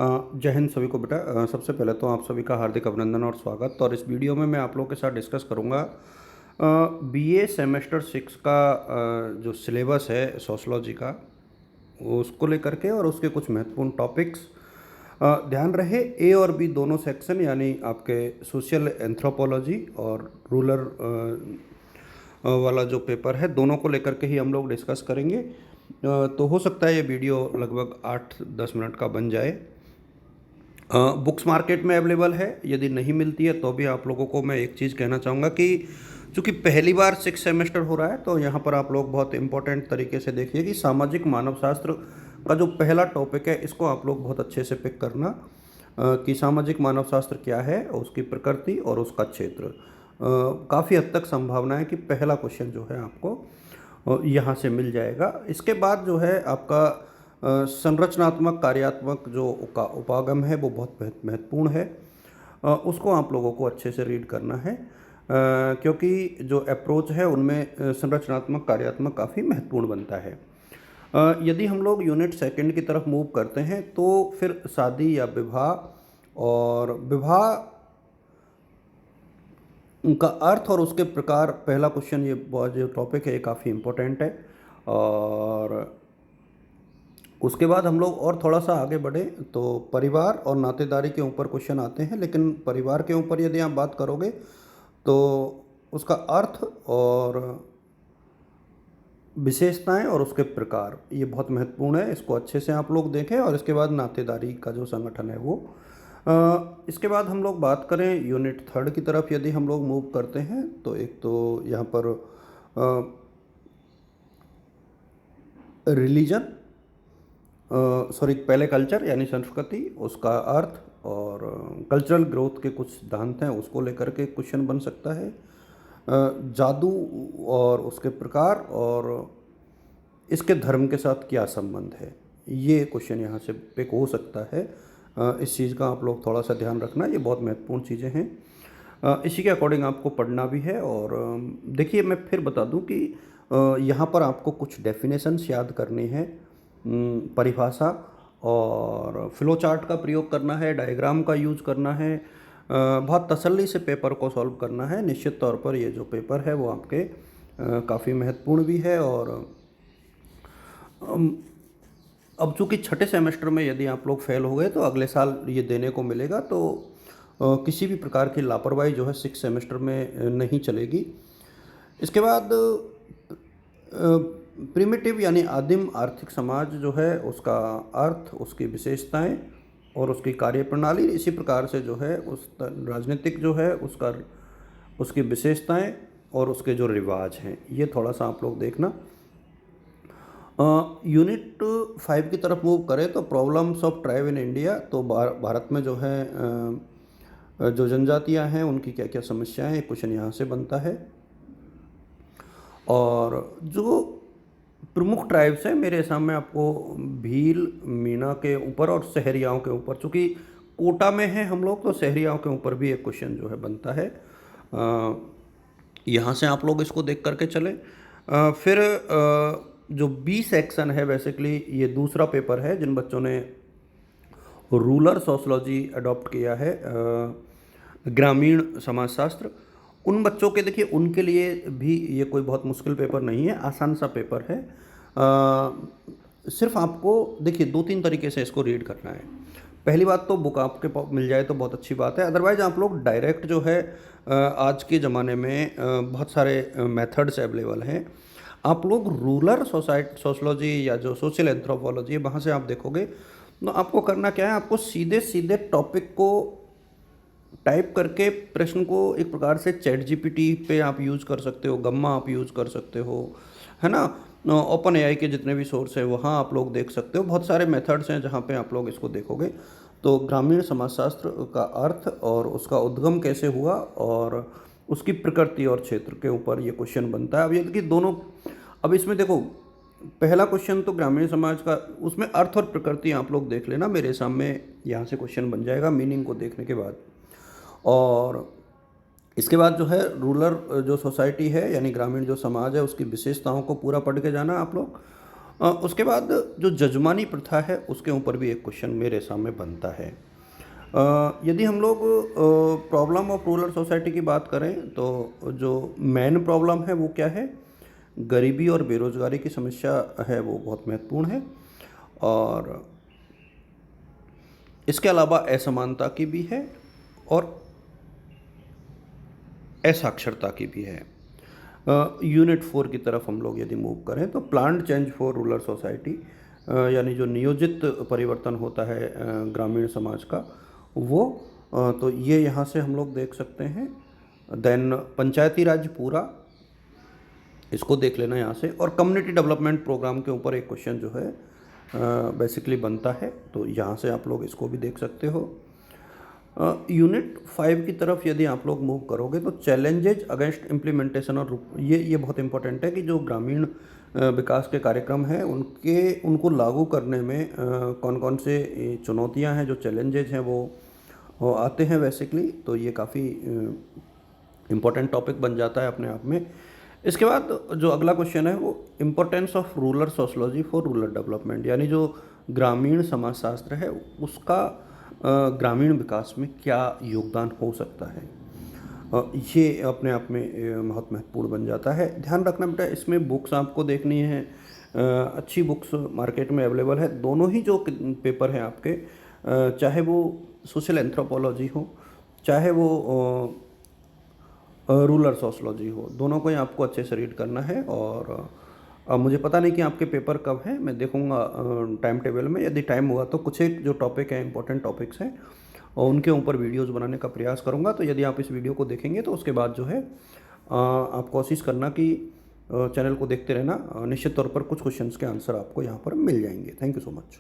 जय हिंद सभी को बेटा। सबसे पहले तो आप सभी का हार्दिक अभिनंदन और स्वागत। और इस वीडियो में मैं आप लोगों के साथ डिस्कस करूंगा बीए सेमेस्टर 6 का जो सिलेबस है सोशलॉजी का, उसको लेकर के और उसके कुछ महत्वपूर्ण टॉपिक्स। ध्यान रहे, ए और बी दोनों सेक्शन यानी आपके सोशल एंथ्रोपोलॉजी और रूरल वाला जो पेपर है, दोनों को लेकर के ही हम लोग डिस्कस करेंगे। तो हो सकता है ये वीडियो लगभग 8-10 मिनट का बन जाए। बुक्स मार्केट में अवेलेबल है, यदि नहीं मिलती है तो भी आप लोगों को मैं एक चीज़ कहना चाहूँगा कि चूँकि पहली बार 6 सेमेस्टर हो रहा है, तो यहाँ पर आप लोग बहुत इंपॉर्टेंट तरीके से देखिए कि सामाजिक मानव शास्त्र का जो पहला टॉपिक है, इसको आप लोग बहुत अच्छे से पिक करना कि सामाजिक मानव शास्त्र क्या है, उसकी प्रकृति और उसका क्षेत्र। काफ़ी हद तक संभावना है कि पहला क्वेश्चन जो है आपको यहाँ से मिल जाएगा। इसके बाद जो है आपका संरचनात्मक कार्यात्मक जो उपागम है वो बहुत महत्वपूर्ण है। उसको आप लोगों को अच्छे से रीड करना है, क्योंकि जो अप्रोच है उनमें संरचनात्मक कार्यात्मक काफ़ी महत्वपूर्ण बनता है। यदि हम लोग यूनिट सेकंड की तरफ मूव करते हैं तो फिर शादी या विवाह और विवाह उनका अर्थ और उसके प्रकार, पहला क्वेश्चन ये जो टॉपिक है ये काफ़ी इम्पोर्टेंट है। और उसके बाद हम लोग और थोड़ा सा आगे बढ़े तो परिवार और नातेदारी के ऊपर क्वेश्चन आते हैं। लेकिन परिवार के ऊपर यदि आप बात करोगे तो उसका अर्थ और विशेषताएं और उसके प्रकार ये बहुत महत्वपूर्ण है, इसको अच्छे से आप लोग देखें। और इसके बाद नातेदारी का जो संगठन है वो इसके बाद हम लोग बात करें यूनिट थर्ड की तरफ यदि हम लोग मूव करते हैं तो एक तो यहाँ पर रिलीजन, सॉरी पहले कल्चर यानी संस्कृति, उसका अर्थ और कल्चरल ग्रोथ के कुछ सिद्धांत हैं, उसको लेकर के क्वेश्चन बन सकता है। जादू और उसके प्रकार और इसके धर्म के साथ क्या संबंध है, ये क्वेश्चन यहाँ से पिक हो सकता है। इस चीज़ का आप लोग थोड़ा सा ध्यान रखना, ये बहुत महत्वपूर्ण चीज़ें हैं। इसी के अकॉर्डिंग आपको पढ़ना भी है। और देखिए मैं फिर बता दूं कि यहाँ पर आपको कुछ डेफिनेशंस याद करनी है, परिभाषा और फ्लो चार्ट का प्रयोग करना है, डायग्राम का यूज करना है, बहुत तसल्ली से पेपर को सॉल्व करना है। निश्चित तौर पर ये जो पेपर है वो आपके काफ़ी महत्वपूर्ण भी है। और अब चूँकि छठे सेमेस्टर में यदि आप लोग फेल हो गए तो अगले साल ये देने को मिलेगा, तो किसी भी प्रकार की लापरवाही जो है 6 सेमेस्टर में नहीं चलेगी। इसके बाद प्रिमिटिव यानी आदिम आर्थिक समाज जो है, उसका अर्थ, उसकी विशेषताएं और उसकी कार्यप्रणाली, इसी प्रकार से जो है उस राजनीतिक जो है उसका, उसकी विशेषताएं और उसके जो रिवाज हैं, ये थोड़ा सा आप लोग देखना। यूनिट 5 की तरफ मूव करें तो problems of tribe in India, तो भारत में जो है जो जनजातियां हैं उनकी क्या क्या समस्याएं, क्वेश्चन यहाँ से बनता है। और जो प्रमुख ट्राइब्स हैं मेरे सामने आपको भील, मीणा के ऊपर और सहरियाओं के ऊपर, चूँकि कोटा में है हम लोग तो सहरियाओं के ऊपर भी एक क्वेश्चन जो है बनता है। यहाँ से आप लोग इसको देख करके चलें। फिर जो बी सेक्शन है, बेसिकली ये दूसरा पेपर है जिन बच्चों ने रूरल सोशलॉजी अडॉप्ट किया है, ग्रामीण समाजशास्त्र, उन बच्चों के देखिए उनके लिए भी ये कोई बहुत मुश्किल पेपर नहीं है, आसान सा पेपर है। सिर्फ आपको देखिए 2-3 तरीके से इसको रीड करना है। पहली बात तो बुक आपके मिल जाए तो बहुत अच्छी बात है, अदरवाइज आप लोग डायरेक्ट जो है आज के ज़माने में बहुत सारे मेथड्स अवेलेबल हैं। आप लोग रूरल सोशलॉजी या जो सोशल एंथ्रोपोलॉजी है वहाँ से आप देखोगे तो आपको करना क्या है, आपको सीधे सीधे टॉपिक को टाइप करके प्रश्न को एक प्रकार से चैट जीपीटी पे आप यूज़ कर सकते हो, गम्मा आप यूज़ कर सकते हो, है ना। ओपन एआई के जितने भी सोर्स है वहाँ आप लोग देख सकते हो, बहुत सारे मेथड्स हैं जहाँ पे आप लोग इसको देखोगे। तो ग्रामीण समाजशास्त्र का अर्थ और उसका उद्गम कैसे हुआ और उसकी प्रकृति और क्षेत्र के ऊपर ये क्वेश्चन बनता है। अब ये देखिए दोनों, अब इसमें देखो पहला क्वेश्चन तो ग्रामीण समाज का, उसमें अर्थ और प्रकृति आप लोग देख लेना, मेरे सामने यहाँ से क्वेश्चन बन जाएगा मीनिंग को देखने के बाद। और इसके बाद जो है रूरल जो सोसाइटी है यानी ग्रामीण जो समाज है उसकी विशेषताओं को पूरा पढ़ के जाना आप लोग। उसके बाद जो जजमानी प्रथा है उसके ऊपर भी एक क्वेश्चन मेरे सामने बनता है। यदि हम लोग प्रॉब्लम ऑफ रूरल सोसाइटी की बात करें तो जो मेन प्रॉब्लम है वो क्या है, गरीबी और बेरोज़गारी की समस्या है, वो बहुत महत्वपूर्ण है। और इसके अलावा असमानता की भी है और असाक्षरता की भी है। यूनिट 4 की तरफ हम लोग यदि मूव करें तो planned change for rural society, यानी जो नियोजित परिवर्तन होता है ग्रामीण समाज का, वो तो ये यहाँ से हम लोग देख सकते हैं। देन पंचायती राज पूरा, इसको देख लेना यहाँ से। और कम्युनिटी डेवलपमेंट प्रोग्राम के ऊपर एक क्वेश्चन जो है बेसिकली बनता है, तो यहाँ से आप लोग इसको भी देख सकते हो। यूनिट 5 की तरफ यदि आप लोग मूव करोगे तो चैलेंजेज अगेंस्ट इम्प्लीमेंटेशन, और ये बहुत इंपॉर्टेंट है कि जो ग्रामीण विकास के कार्यक्रम हैं उनको लागू करने में कौन कौन से चुनौतियां हैं, जो चैलेंजेज हैं वो आते हैं बेसिकली। तो ये काफ़ी इम्पोर्टेंट टॉपिक बन जाता है अपने आप में। इसके बाद जो अगला क्वेश्चन है वो importance of rural sociology for rural development, यानी जो ग्रामीण समाजशास्त्र है उसका ग्रामीण विकास में क्या योगदान हो सकता है। ये अपने आप में बहुत महत्वपूर्ण बन जाता है। ध्यान रखना बेटा, इसमें बुक्स आपको देखनी है, अच्छी बुक्स मार्केट में अवेलेबल है। दोनों ही जो पेपर हैं आपके, चाहे वो सोशल एंथ्रोपोलॉजी हो, चाहे वो रूरल सोशलॉजी हो, दोनों को ही आपको अच्छे से रीड करना है। और मुझे पता नहीं कि आपके पेपर कब है, मैं देखूंगा टाइम टेबल में। यदि टाइम हुआ तो कुछ एक जो टॉपिक है, इंपॉर्टेंट टॉपिक्स हैं, और उनके ऊपर वीडियोस बनाने का प्रयास करूंगा। तो यदि आप इस वीडियो को देखेंगे तो उसके बाद जो है आप कोशिश करना कि चैनल को देखते रहना, निश्चित तौर पर कुछ क्वेश्चंस के आंसर आपको यहाँ पर मिल जाएंगे। Thank you so much.